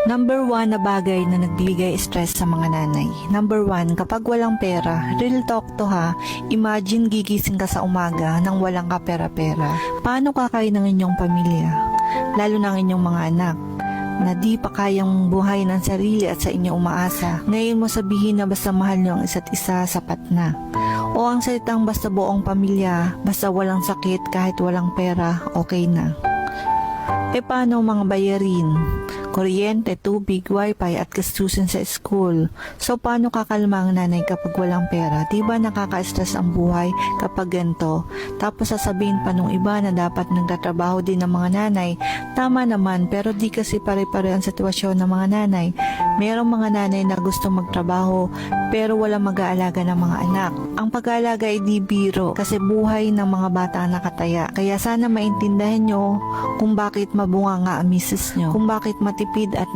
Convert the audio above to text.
Number 1 na bagay na nagbibigay stress sa mga nanay. Number 1, kapag walang pera, real talk to ha, imagine gigising ka sa umaga nang walang ka pera-pera. Paano kakain ng inyong pamilya? Lalo ng inyong mga anak na di pa kayang buhay ng sarili at sa inyo umaasa. Ngayon mo sabihin na basta mahal nyo ang isa't isa, sapat na. O ang salitang basta buong pamilya, basta walang sakit kahit walang pera, okay na. E paano mga bayarin? Kuryente, tubig, wifi at gastusin sa school. So paano kakalma ang nanay kapag walang pera? Diba nakaka-stress ang buhay kapag ganito? Tapos sasabihin pa nung iba na dapat nagtatrabaho din ng mga nanay. Tama naman, pero di kasi pare-pare ang sitwasyon ng mga nanay. Merong mga nanay na gusto magtrabaho pero wala mag-aalaga ng mga anak. Ang pag-aalaga ay di biro kasi buhay ng mga bata ang nakataya. Kaya sana maintindihan nyo kung bakit mabunga nga ang misis nyo, kung bakit matipid at